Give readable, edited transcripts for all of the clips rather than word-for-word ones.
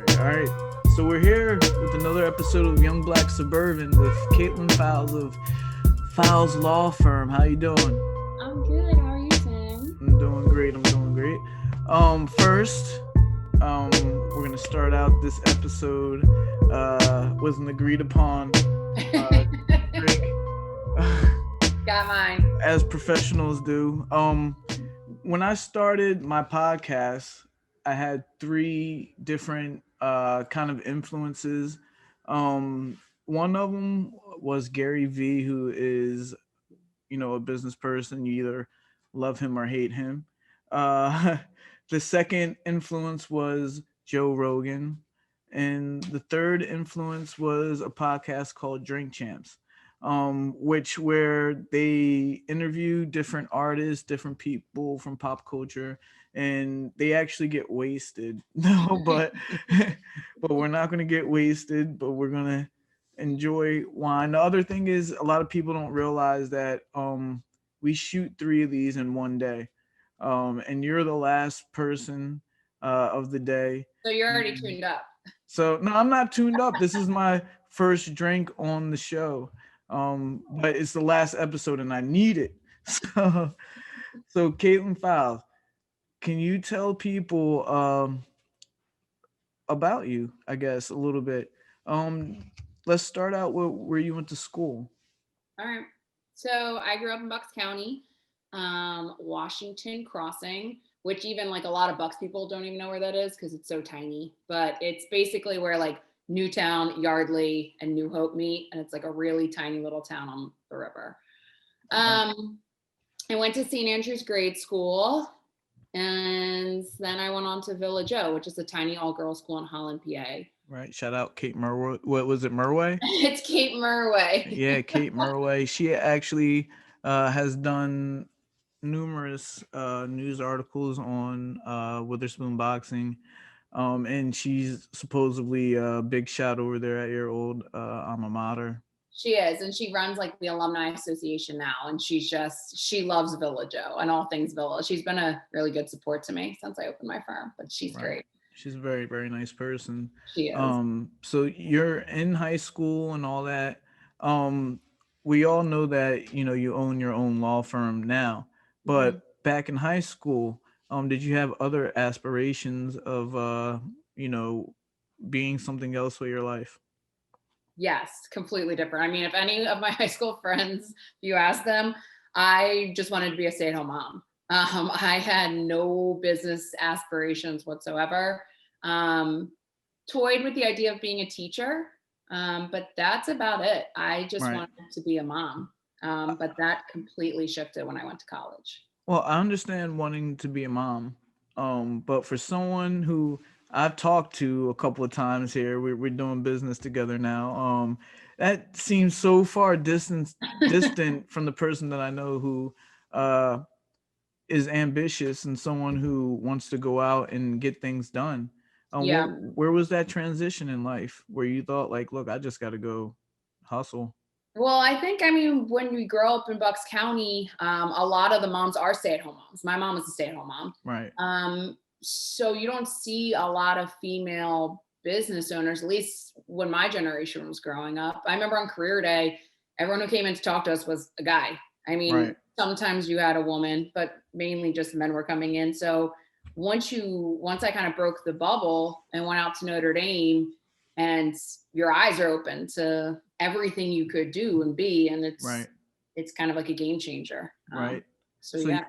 All right. So we're here with another episode of Young Black Suburban with Kaitlin Files of Files Law Firm. How you doing? I'm good. How are you, Sam? I'm doing great. First, we're gonna start out this episode with an agreed upon drink, Got mine. as professionals do. When I started my podcast, I had three different kind of influences. One of them was Gary V, who is, a business person. You either love him or hate him. Uh, the second influence was Joe Rogan. And the third influence was a podcast called Drink Champs, which where they interview different artists, different people from pop culture, and they actually get wasted. No, but we're not gonna get wasted, but we're gonna enjoy wine. The other thing is a lot of people don't realize that we shoot three of these in one day. And you're the last person of the day. So you're already tuned up. So no, I'm not tuned up. This is my first drink on the show. But it's the last episode and I need it. So Kaitlin Files, can you tell people about you, I guess, a little bit? Let's start out with where you went to school. All right. So I grew up in Bucks County, Washington Crossing, which even like a lot of Bucks people don't even know where that is because it's so tiny. But it's basically where like Newtown, Yardley, and New Hope meet, and it's like a really tiny little town on the river. I went to St. Andrew's grade school, and then I went on to Village O, which is a tiny all-girls school in Holland, PA. Right. Shout out Kate Murway. What was it, Murway? It's Kate Murway. Yeah, Kate Murway. She actually has done numerous news articles on Witherspoon Boxing. And she's supposedly a big shot over there at your old alma mater. She is, and she runs like the alumni association now, and she loves Village O and all things Village. She's been a really good support to me since I opened my firm, but she's great. She's a very, very nice person. She is. So you're in high school and all that. We all know that, you own your own law firm now, but back in high school, did you have other aspirations of, being something else with your life? Yes, completely different. I mean, if any of my high school friends, if you ask them, I just wanted to be a stay-at-home mom. I had no business aspirations whatsoever. Toyed with the idea of being a teacher, but that's about it. I just wanted to be a mom. But that completely shifted when I went to college. Well, I understand wanting to be a mom, but for someone who I've talked to a couple of times here, we're doing business together now. That seems so far distant from the person that I know who is ambitious and someone who wants to go out and get things done. Where was that transition in life where you thought like, look, I just got to go hustle? Well, I think, when we grow up in Bucks County, a lot of the moms are stay-at-home moms. My mom is a stay-at-home mom. Right. So you don't see a lot of female business owners, at least when my generation was growing up. I remember on career day, everyone who came in to talk to us was a guy. Sometimes you had a woman, but mainly just men were coming in. So once I kind of broke the bubble and went out to Notre Dame, and your eyes are open to everything you could do and be, and it's kind of like a game changer. Right. So yeah.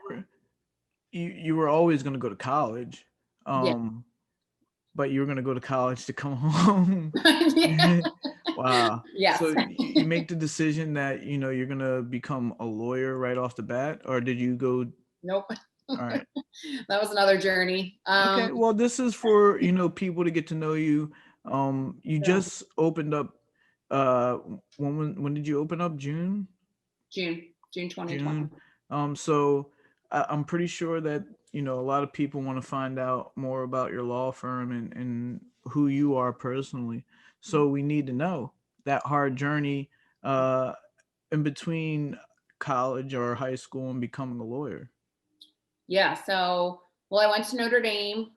You were always going to go to college, but you were going to go to college to come home. Wow. Yeah. So you make the decision that, you're going to become a lawyer right off the bat, or did you go? Nope. All right. That was another journey. Okay. Well, this is for, people to get to know you. You just opened up, when did you open up? June 2020. June. So I'm pretty sure that, a lot of people want to find out more about your law firm and who you are personally. So we need to know that hard journey in between college or high school and becoming a lawyer. Yeah. So, well, I went to Notre Dame.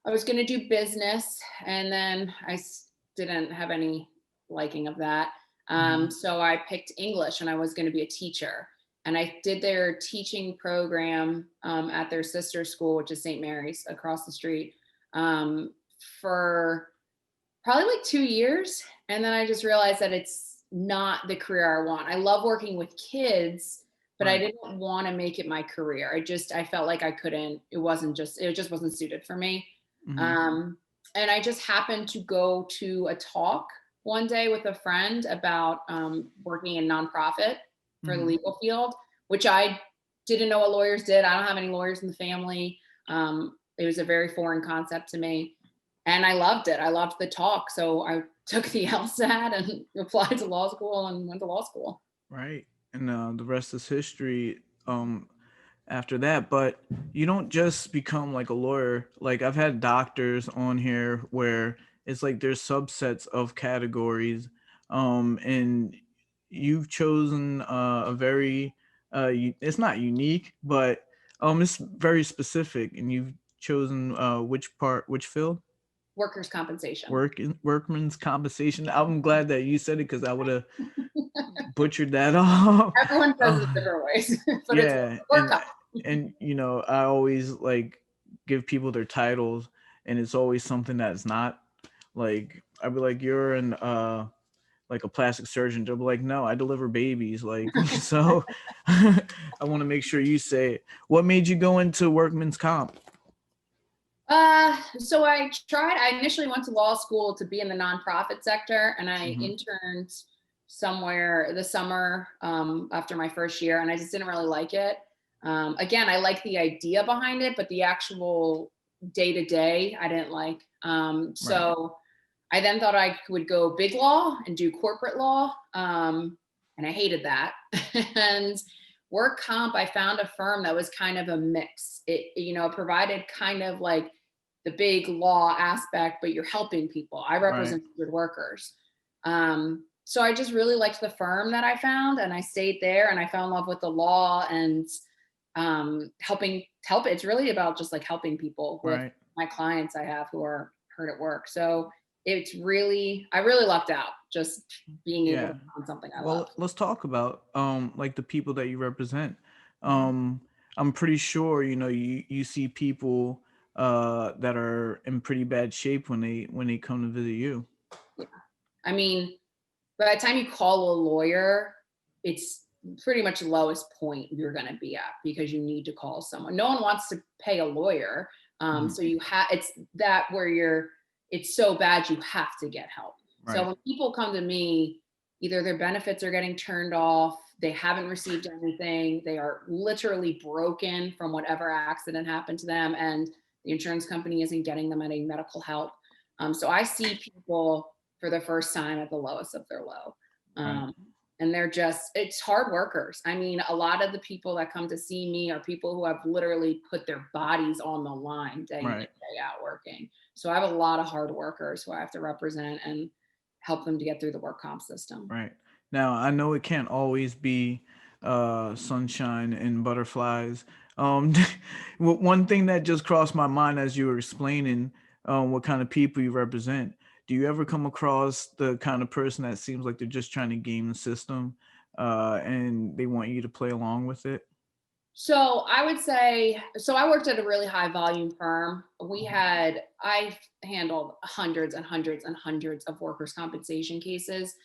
I was going to do business, and then didn't have any liking of that. So I picked English, and I was going to be a teacher. And I did their teaching program at their sister school, which is St. Mary's across the street, for probably like 2 years. And then I just realized that it's not the career I want. I love working with kids, but I didn't want to make it my career. I felt like I couldn't, it just wasn't suited for me. And I just happened to go to a talk one day with a friend about working in nonprofit for the legal field, which I didn't know what lawyers did. I don't have any lawyers in the family. It was a very foreign concept to me. And I loved it. I loved the talk. So I took the LSAT and applied to law school and went to law school. Right. And the rest is history after that. But you don't just become like a lawyer. Like I've had doctors on here where it's like there's subsets of categories. And you've chosen a very, it's not unique, but it's very specific. And you've chosen which field? Workers' compensation. Workman's compensation. I'm glad that you said it because I would have butchered that off. Everyone says it different ways. But yeah, it's work comp. and I always like give people their titles, and it's always something that's not. Like I'd be like, you're an like a plastic surgeon. They'll be like, no, I deliver babies. Like so, I want to make sure you say it. What made you go into workman's comp? So I initially went to law school to be in the nonprofit sector, and I interned somewhere the summer after my first year, and I just didn't really like it. Again, I like the idea behind it, but the actual day-to-day I didn't like. So I then thought I would go big law and do corporate law, and I hated that. And work comp, I found a firm that was kind of a mix. It provided kind of like the big law aspect, but you're helping people. I represent workers. So I just really liked the firm that I found, and I stayed there, and I fell in love with the law and help. It's really about just like helping people with my clients I have who are hurt at work. So I really lucked out just being able to find something I love. Well, let's talk about like the people that you represent. I'm pretty sure you see people that are in pretty bad shape when they come to visit you. Yeah. I mean, by the time you call a lawyer, it's pretty much the lowest point you're going to be at because you need to call someone. No one wants to pay a lawyer. So it's that where it's so bad you have to get help. So when people come to me, either their benefits are getting turned off, they haven't received anything, they are literally broken from whatever accident happened to them, and the insurance company isn't getting them any medical help. So I see people for the first time at the lowest of their low. And it's hard workers. I mean, a lot of the people that come to see me are people who have literally put their bodies on the line day in and day out working. So I have a lot of hard workers who I have to represent and help them to get through the work comp system. Right. Now, I know it can't always be sunshine and butterflies. One thing that just crossed my mind as you were explaining what kind of people you represent. Do you ever come across the kind of person that seems like they're just trying to game the system and they want you to play along with it? So I would say, I worked at a really high volume firm. I handled hundreds and hundreds and hundreds of workers' compensation cases.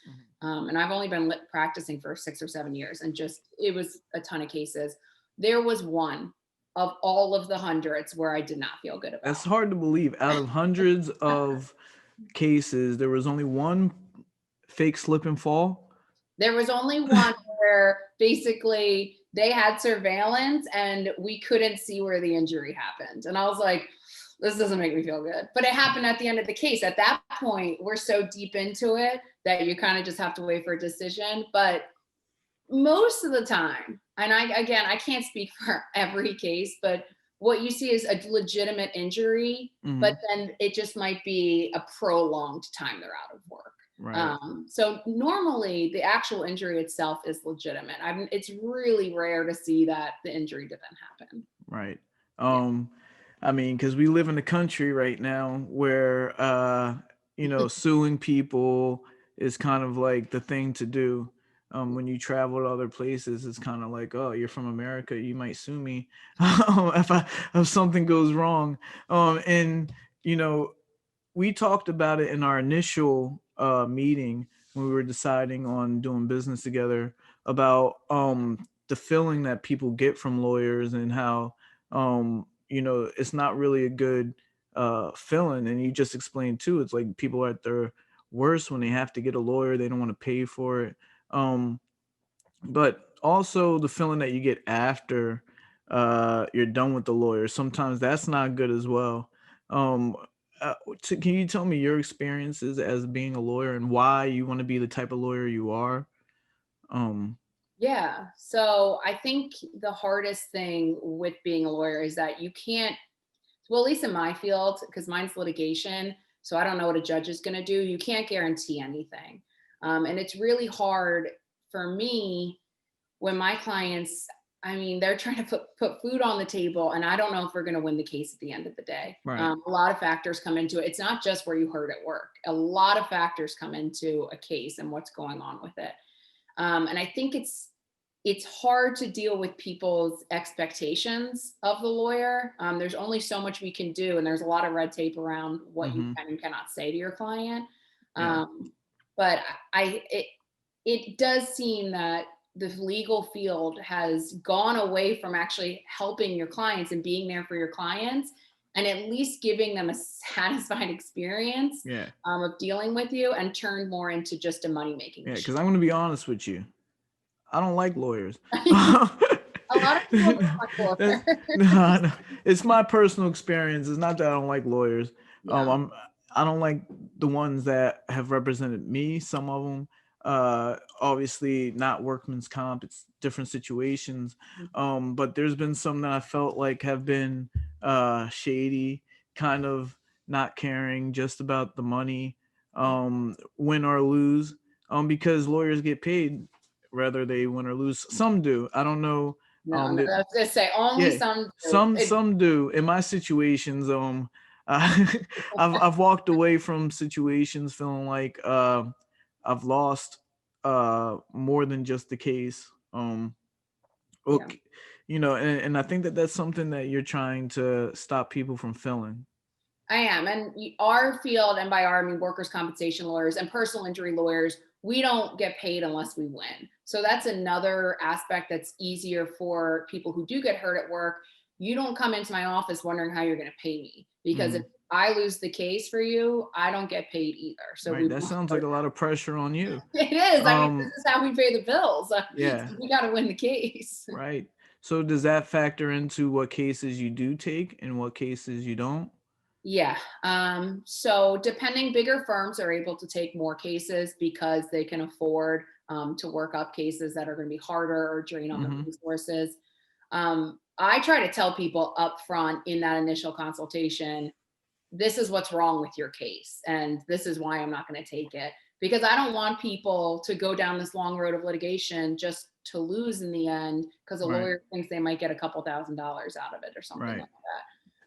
And I've only been practicing for 6 or 7 years, and it was a ton of cases. There was one of all of the hundreds where I did not feel good about. That's hard to believe. Out of hundreds of cases, there was only one fake slip and fall. There was only one where basically they had surveillance and we couldn't see where the injury happened. And I was like, this doesn't make me feel good. But it happened at the end of the case. At that point, we're so deep into it that you kind of just have to wait for a decision. But most of the time, and I can't speak for every case, but what you see is a legitimate injury, but then it just might be a prolonged time they're out of work. So normally the actual injury itself is legitimate. It's really rare to see that the injury didn't happen. I mean, because we live in a country right now where, suing people is kind of like the thing to do. When you travel to other places, it's kind of like, oh, you're from America, you might sue me if something goes wrong. And you know, we talked about it in our initial meeting when we were deciding on doing business together about the feeling that people get from lawyers and how it's not really a good feeling. And you just explained too, it's like people are at their worst when they have to get a lawyer, they don't want to pay for it. But also the feeling that you get after you're done with the lawyer, sometimes that's not good as well. um can you tell me your experiences as being a lawyer and why you want to be the type of lawyer you are? um Yeah. So I think the hardest thing with being a lawyer is that you can't, well, at least in my field, because mine's litigation. So I don't know what a judge is going to do. You can't guarantee anything. And it's really hard for me when my clients, I mean, they're trying to put food on the table, and I don't know if we're going to win the case at the end of the day. right. A lot of factors come into it. It's not just where you hurt at work. A lot of factors come into a case and what's going on with it. And I think it's hard to deal with people's expectations of the lawyer. There's only so much we can do, and there's a lot of red tape around what you Mm-hmm. can and cannot say to your client. Yeah. But it does seem that the legal field has gone away from actually helping your clients and being there for your clients, and at least giving them a satisfied experience Yeah. of dealing with you, and turned more into just a money making Yeah, machine. because I'm going to be honest with you, I don't like lawyers. A lot of people don't like That's, lawyers. no, it's my personal experience. It's not that I don't like lawyers. Yeah. I don't like the ones that have represented me. Some of them, obviously not workman's comp. It's different situations. But there's been some that I felt like have been shady, kind of not caring, just about the money, win or lose. Because lawyers get paid whether they win or lose. Some do. I don't know. No, no, That I was gonna say only Yeah, some do. some do. In my situations, I've walked away from situations feeling like I've lost more than just the case. Yeah, Okay, and I think that that's something that you're trying to stop people from feeling. I am. And our field, and by our, I mean workers' compensation lawyers and personal injury lawyers, we don't get paid unless we win. So that's another aspect that's easier for people who do get hurt at work. You don't come into my office wondering how you're going to pay me, because if Mm, I lose the case for you, I don't get paid either. So right. we That both sounds like hurt. a lot of pressure on you. It is. I mean, this Um, is how we pay the bills. yeah. So we got to win the case. Right. So does that factor into what cases you do take and what cases you don't? Yeah. So depending, bigger firms are able to take more cases because they can afford to work up cases that are going to be harder or drain on the Mm-hmm. resources. I try to tell people up front in that initial consultation, this is what's wrong with your case, and this is why I'm not going to take it, because I don't want people to go down this long road of litigation just to lose in the end because a Right. lawyer thinks they might get a couple $1,000s out of it or something Right. like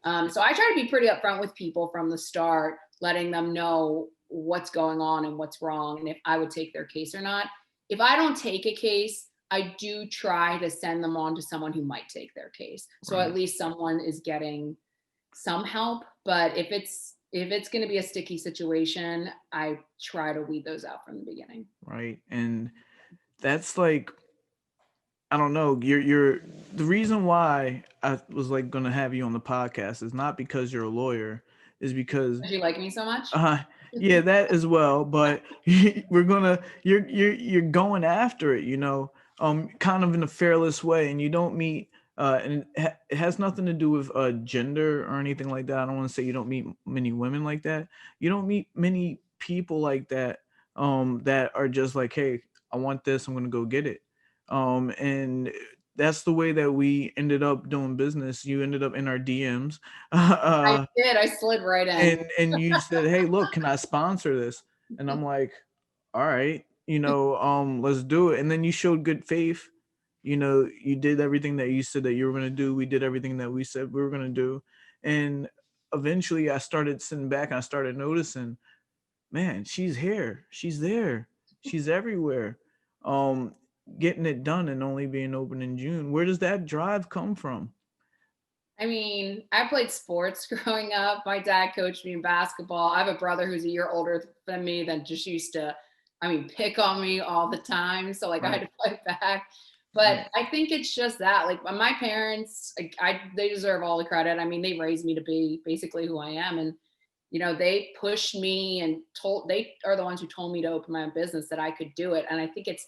that. So I try to be pretty upfront with people from the start, letting them know what's going on and what's wrong, and if I would take their case or not. If I don't take a case, I do try to send them on to someone who might take their case, so Right. at least someone is getting some help. But if it's going to be a sticky situation, I try to weed those out from the beginning. Right. And that's like, I don't know. You're the reason why I was like gonna have you on the podcast is not because you're a lawyer, is because Do you like me so much? uh yeah, that as well, but you're going after it, kind of in a fearless way, and you don't meet and it has nothing to do with gender or anything like that. I don't want to say you don't meet many women like that. You don't meet many people like that that are just like, hey, I want this, I'm gonna go get it. And that's the way that we ended up doing business. You ended up in our DMs. I did. I slid right in. And you said, hey, look, can I sponsor this? And I'm like, all right, let's do it. And then you showed good faith. You did everything that you said that you were going to do. We did everything that we said we were going to do. And eventually I started sitting back and I started noticing, man, she's here, she's there, she's everywhere. Um, Getting it done and only being open in June. Where does that drive come from? I mean, I played sports growing up. My dad coached me in basketball. I have a brother who's a year older than me that just used to, pick on me all the time. So like I had Right. to fight back. Right. But I think it's just that, like my parents, like, they deserve all the credit. I mean, they raised me to be basically who I am, and they pushed me and they are the ones who told me to open my own business, that I could do it. And I think it's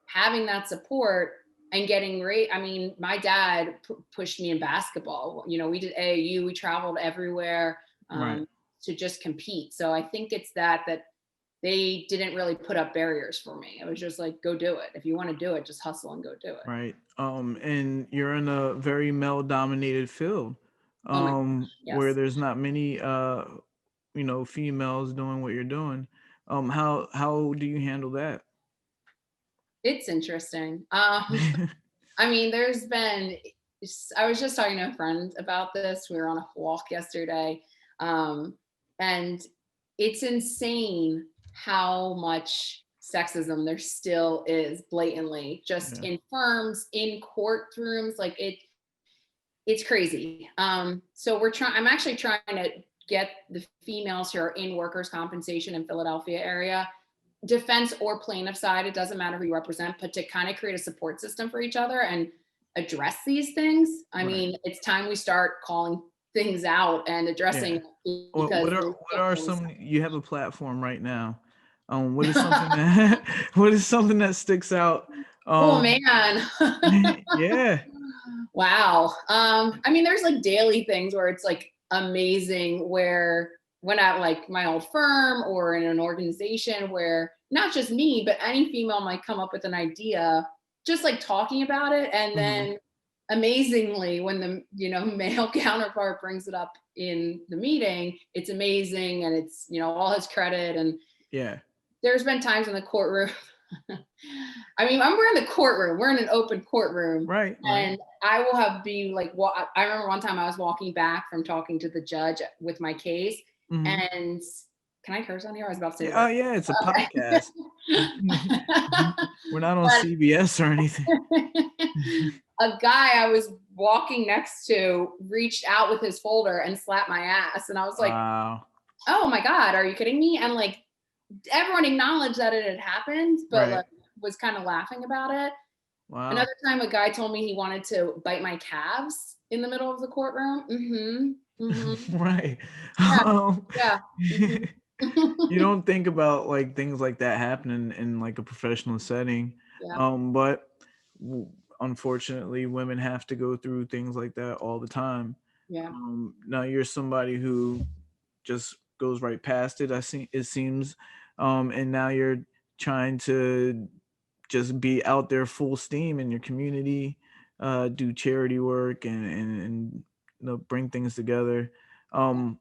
having that support and getting great. I mean, my dad pushed me in basketball. We did AAU, we traveled everywhere, Right. to just compete. So I think it's that they didn't really put up barriers for me. It was just like, go do it. If you want to do it, just hustle and go do it. Right. And you're in a very male dominated field, Oh my gosh, where yes. there's not many females doing what you're doing. How do you handle that? It's interesting. There's been, I was just talking to a friend about this. We were on a walk yesterday. Um, and it's insane how much sexism there still is blatantly, just Yeah. in firms, in courtrooms. Like it's crazy. So I'm actually trying to get the females who are in workers' compensation in Philadelphia area, defense or plaintiff side, it doesn't matter who you represent, but to kind of create a support system for each other and address these things. Right. It's time we start calling things out and Yeah. addressing it, because What are some, you have a platform right now. What is something that what is something that sticks out? oh Um man. yeah. Wow. There's like daily things where it's like amazing, where when at like my old firm or in an organization where not just me, but any female might come up with an idea, just like talking about it. And Hmm. then amazingly, when the, male counterpart brings it up in the meeting, it's amazing. And it's, all his credit. And Yeah. there's been times in the courtroom. We're in the courtroom. We're in an open courtroom, Right, right. and I will have been like, I remember one time I was walking back from talking to the judge with my case, Hmm. and can I curse on here? I was about to say the Yeah, oh word. yeah, it's a Okay. podcast. We're not on CBS or anything. A guy I was walking next to reached out with his folder and slapped my ass, and I was like, Wow. "Oh my god, are you kidding me?" And like everyone acknowledged that it had happened, but Right. like was kind of laughing about it. Wow. Another time, a guy told me he wanted to bite my calves in the middle of the courtroom. Right. Yeah, Um, yeah. you don't think about like things like that happening in like a professional setting, Yeah, but w- unfortunately, women have to go through things like that all the time. yeah. Now you're somebody who just goes right past it. I see it seems, and now you're trying to just be out there full steam in your community, do charity work and bring things together. Um,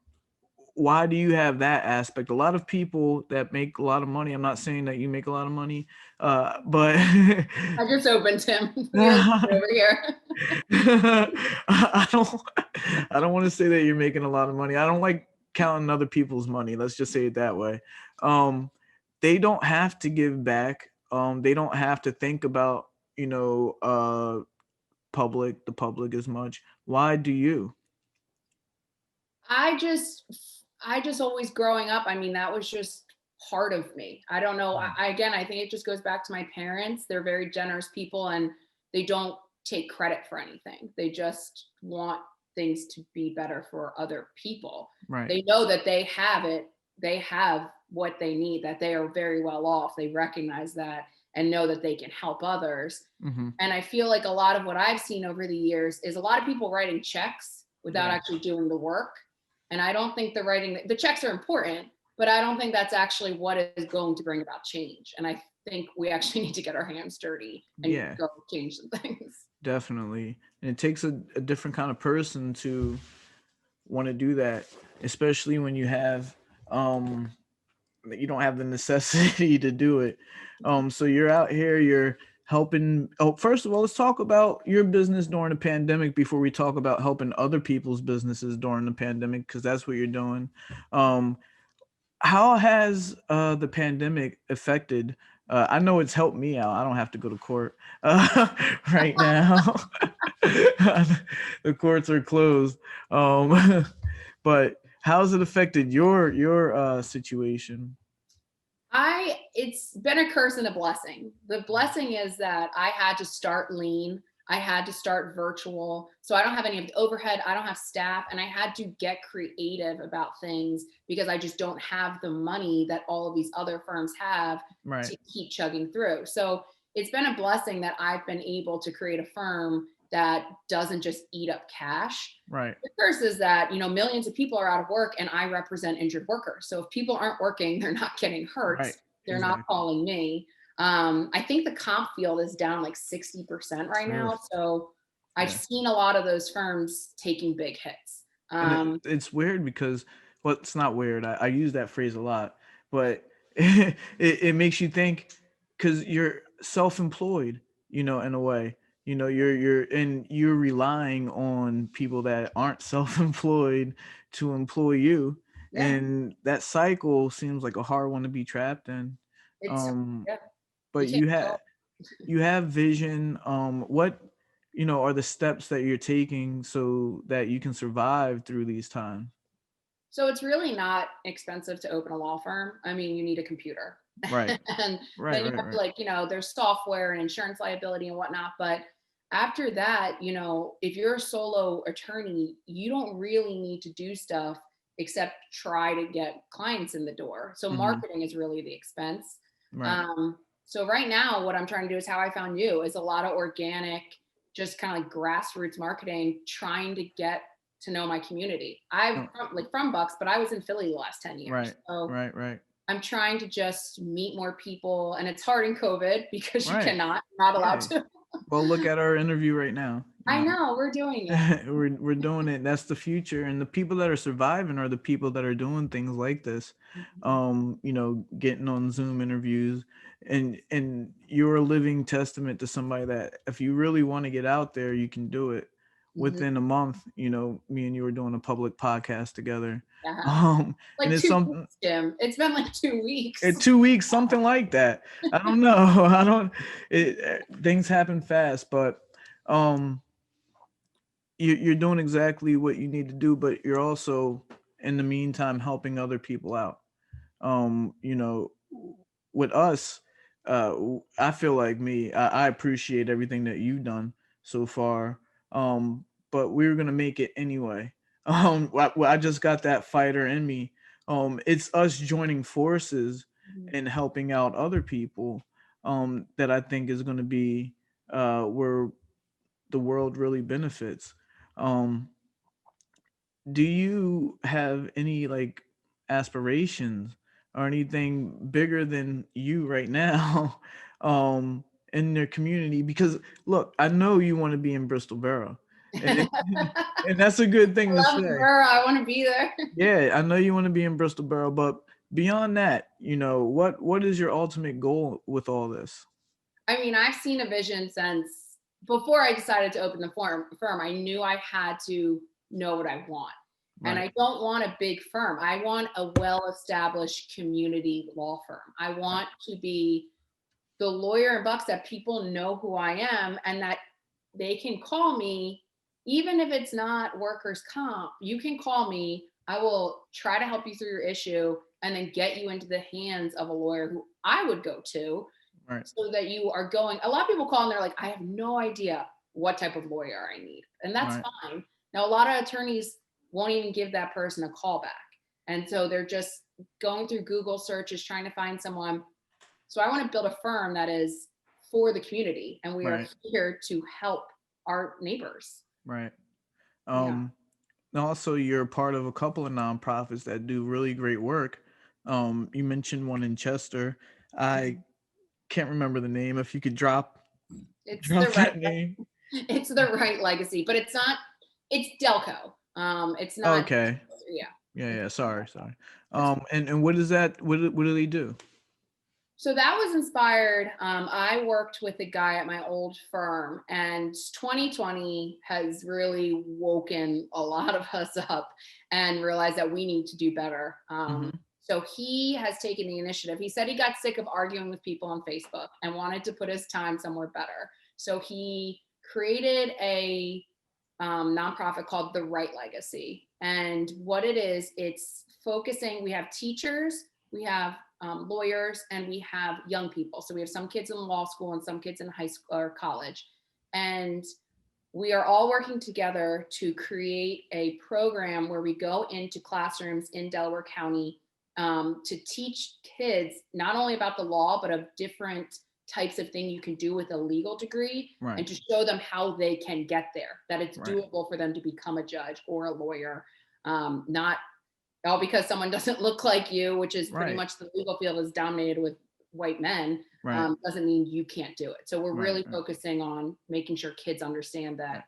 why do you have that aspect? A lot of people that make a lot of money. I'm not saying that you make a lot of money, but I just opened him. You're over here. I don't I don't want to say that you're making a lot of money. I don't like counting other people's money. Let's just say it that way. Um, they don't have to give back. They don't have to think about, you know, the public as much. Why do you? I just, I just always growing up. That was just part of me. I don't know. Again, I think it just goes back to my parents. They're very generous people, and they don't take credit for anything. They just want things to be better for other people. Right. They know that they have it. They have what they need, that they are very well off. They recognize that and know that they can help others. Mm-hmm. And I feel like a lot of what I've seen over the years is a lot of people writing checks without Yeah. actually doing the work. And I don't think the checks are important, but I don't think that's actually what is going to bring about change. And I think we actually need to get our hands dirty and Yeah. go change some things. Definitely. And it takes a different kind of person to want to do that, especially when you don't have the necessity to do it. So you're out here, you're helping. Oh, first of all, let's talk about your business during the pandemic before we talk about helping other people's businesses during the pandemic, because that's what you're doing. Um, how has the pandemic affected? I know it's helped me out. I don't have to go to court right now. The courts are closed. But how's it affected your situation? It's been a curse and a blessing. The blessing is that I had to start lean. I had to start virtual. So I don't have any of the overhead. I don't have staff. And I had to get creative about things because I just don't have the money that all of these other firms have Right. to keep chugging through. So it's been a blessing that I've been able to create a firm that doesn't just eat up cash. Right. The curse is that, millions of people are out of work and I represent injured workers. So if people aren't working, they're not getting hurt. Right. They're Exactly. not calling me. I think the comp field is down like 60% right now. So I've seen a lot of those firms taking big hits. It's weird because, well, it's not weird. I use that phrase a lot, but it makes you think because you're self-employed, in a way. You're relying on people that aren't self-employed to employ you, Yeah. and that cycle seems like a hard one to be trapped in. It's yeah. But you have vision. What are the steps that you're taking so that you can survive through these times? So it's really not expensive to open a law firm. I mean, you need a computer. Right. And Right. then you Right. have to Right. there's software and insurance liability and whatnot. But after that, if you're a solo attorney, you don't really need to do stuff except try to get clients in the door. So Mhm. marketing is really the expense. Right. So right now, what I'm trying to do is how I found you is a lot of organic, just kind of like grassroots marketing, trying to get to know my community. I'm from Bucks, but I was in Philly the last 10 years. Right. So Right. I'm trying to just meet more people. And it's hard in COVID because you Right. not allowed Yeah. to. Well, look at our interview right now. I know we're doing it. We're doing it. That's the future, and the people that are surviving are the people that are doing things like this. Getting on Zoom interviews, and you're a living testament to somebody that if you really want to get out there, you can do it. Mhm. Within a month, me and you were doing a public podcast together. Yeah. And Like it's 2 weeks, something. Jim. It's been like 2 weeks. 2 weeks, something like that. I don't know. I don't. Things happen fast, but um you're doing exactly what you need to do, but you're also in the meantime helping other people out. um you know with us, I feel like I appreciate everything that you've done so far. But we're gonna make it anyway. I just got that fighter in me. It's us joining forces and helping out other people, that I think is going to be where the world really benefits. Um, do you have any like aspirations or anything bigger than you right now in their community? Because look, I know you want to be in Bristol Borough, and, and that's a good thing to I love the say. borough. I want to be there. Yeah, I know you want to be in Bristol Borough, but beyond that, what is your ultimate goal with all this? I mean, I've seen a vision since before I decided to open the firm. I knew I had to know what I want. And Right. I don't want a big firm. I want a well-established community law firm. I want to be the lawyer in Bucks that people know who I am and that they can call me, even if it's not workers' comp. You can call me. I will try to help you through your issue and then get you into the hands of a lawyer who I would go to Right. so that you are going. A lot of people call and they're like, I have no idea what type of lawyer I need. And that's Right. fine. Now, a lot of attorneys won't even give that person a call back. And so they're just going through Google searches, trying to find someone. So I want to build a firm that is for the community, and we are Right. here to help our neighbors. Right. Yeah. Um, Also, you're part of a couple of nonprofits that do really great work. You mentioned one in Chester. I can't remember the name. If you could drop It's drop the right that name. it's the right legacy, but it's not. It's Delco. It's not. Okay. Yeah. Yeah. It's Yeah. Sorry. Sorry. That's And what is that? What do they do? So that was inspired. I worked with a guy at my old firm, and 2020 has really woken a lot of us up and realized that we need to do better. Mm-hmm. So he has taken the initiative. He said he got sick of arguing with people on Facebook and wanted to put his time somewhere better. So he created a nonprofit called The Right Legacy. And what it is, it's focusing, we have teachers, we have lawyers, and we have young people. So we have some kids in law school and some kids in high school or college. And we are all working together to create a program where we go into classrooms in Delaware County to teach kids not only about the law, but of different types of thing you can do with a legal degree, Right. and to show them how they can get there, that it's Right. doable for them to become a judge or a lawyer. Not all because someone doesn't look like you, which is pretty Right. much the legal field is dominated with white men, Right. doesn't mean you can't do it. So we're Right. really focusing on making sure kids understand that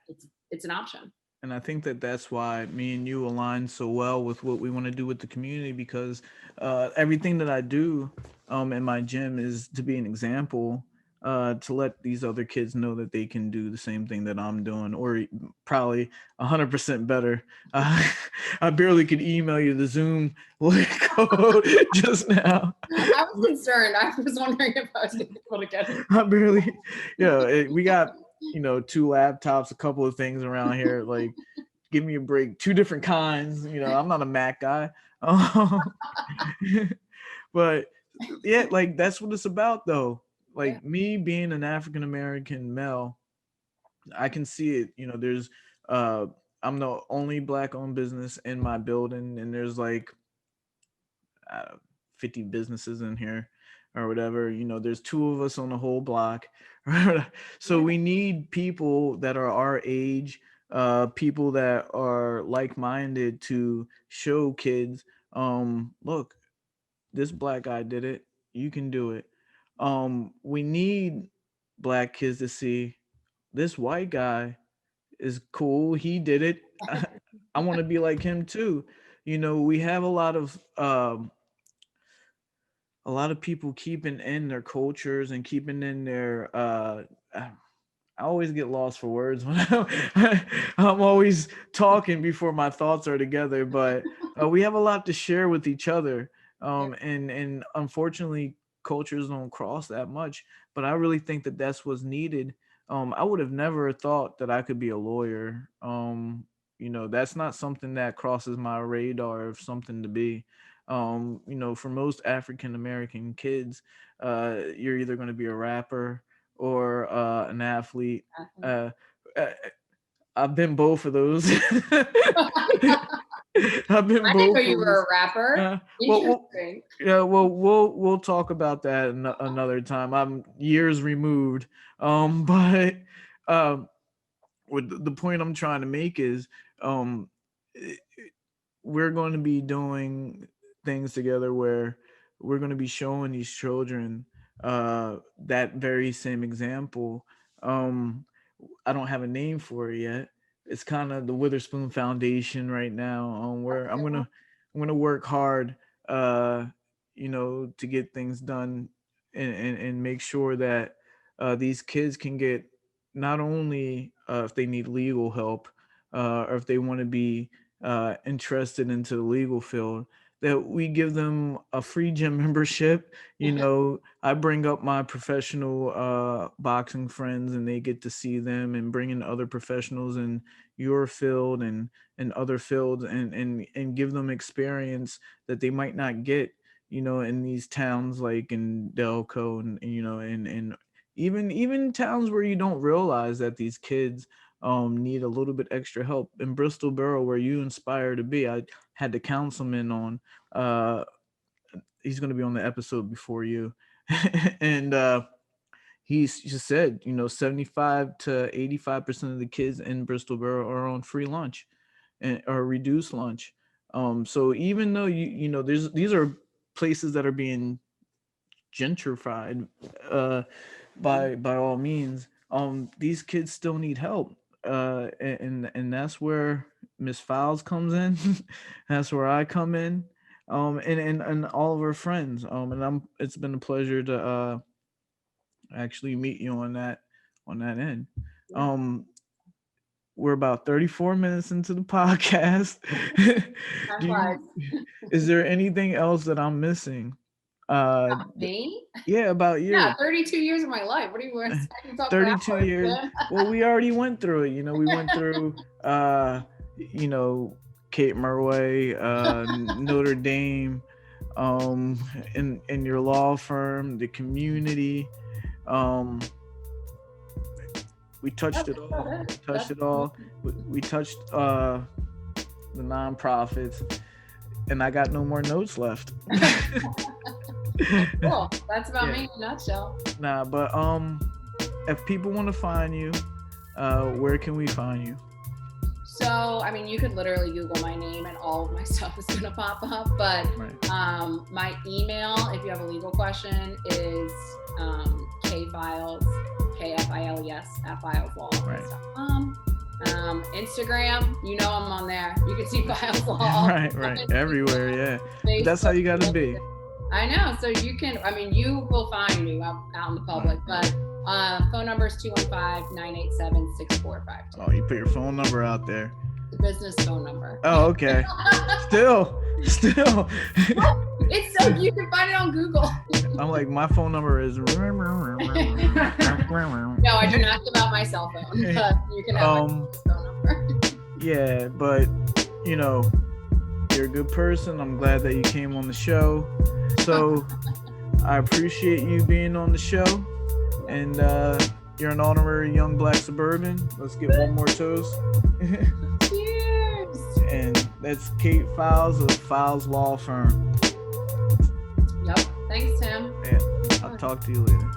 it's an option. And I think that that's why me and you align so well with what we want to do with the community, because everything that I do in my gym is to be an example, to let these other kids know that they can do the same thing that I'm doing, or probably 100% better. I barely could email you the Zoom link code just now. I was concerned. I was wondering if I was able to get it. I barely, we got, 2 laptops, a couple of things around here. Like, give me a break. 2 different kinds. I'm not a Mac guy. But yeah, like that's what it's about, though. Like me being an African American male, I can see it. There's, I'm the only black-owned business in my building, and there's like 50 businesses in here or whatever. There's 2 of us on the whole block. So we need people that are our age, people that are like-minded, to show kids, look, this black guy did it, you can do it. We need black kids to see this white guy is cool, he did it. I want to be like him too. We have a lot of people keeping in their cultures and keeping in their I always get lost for words when I'm always talking before my thoughts are together, but we have a lot to share with each other. And unfortunately cultures don't cross that much, but I really think that that's what's needed. I would have never thought that I could be a lawyer. That's not something that crosses my radar of something to be. For most African American kids, you're either going to be a rapper or an athlete. Uh, uh, I've been both of those. I've been I didn't know both you of were those. a rapper. Interesting. We'll talk about that another time. I'm years removed. But um, with the point I'm trying to make is, um, i- we're going to be doing things together where we're going to be showing these children that very same example. Um, I don't have a name for it yet. It's kind of the Witherspoon Foundation right now. Where I'm gonna work hard, uh, to get things done, and make sure that these kids can get, not only if they need legal help, or if they want to be interested into the legal field, that we give them a free gym membership. I bring up my professional boxing friends, and they get to see them, and bring in other professionals in your field and other fields, and give them experience that they might not get, in these towns like in Delco, and even towns where you don't realize that these kids need a little bit extra help. In Bristol Borough, where you inspire to be, I had the councilman on. He's going to be on the episode before you. And he just said, 75 to 85% of the kids in Bristol Borough are on free lunch and or reduced lunch. So even though these are places that are being gentrified, by all means, these kids still need help. And that's where Miss Files comes in. That's where I come in. and all of our friends. And it's been a pleasure to actually meet you on that end. Yeah. Um, we're about 34 minutes into the podcast. Time Do flies. is there anything else that I'm missing? Me? Yeah, about Yeah, you. 32 years of my life. What do you want to talk for 32 hours? years. Well, we already went through it. We went through you know, Kate Murway, Notre Dame, in your law firm, the community. Um, we touched it all. We touched it all. We touched the nonprofits, and I got no more notes left. Cool. That's about Yeah. me in a nutshell. Nah, but if people want to find you, where can we find you? So, I mean, you could literally Google my name and all of my stuff is gonna pop up. But Right. my email, if you have a legal question, is kfiles, KFILES at fileslaw. Right. Instagram, you know I'm on there. You can see Files Law. Right. Everywhere, yeah. Facebook, That's how you gotta be. I know. So you can, I mean, you will find me out in the public, but phone number is 215-987-6452. Oh, you put your phone number out there. The business phone number. Oh, okay. Still. It's so, you can find it on Google. I'm like, my phone number is. No, I do not give out my cell phone, but you can have my phone number. Yeah, but you're a good person. I'm glad that you came on the show. So I appreciate you being on the show. And you're an honorary young black suburban. Let's get one more toast. Cheers. And that's Kate Files of Files Law Firm. Yep. Thanks, Tim. Yeah, I'll talk to you later.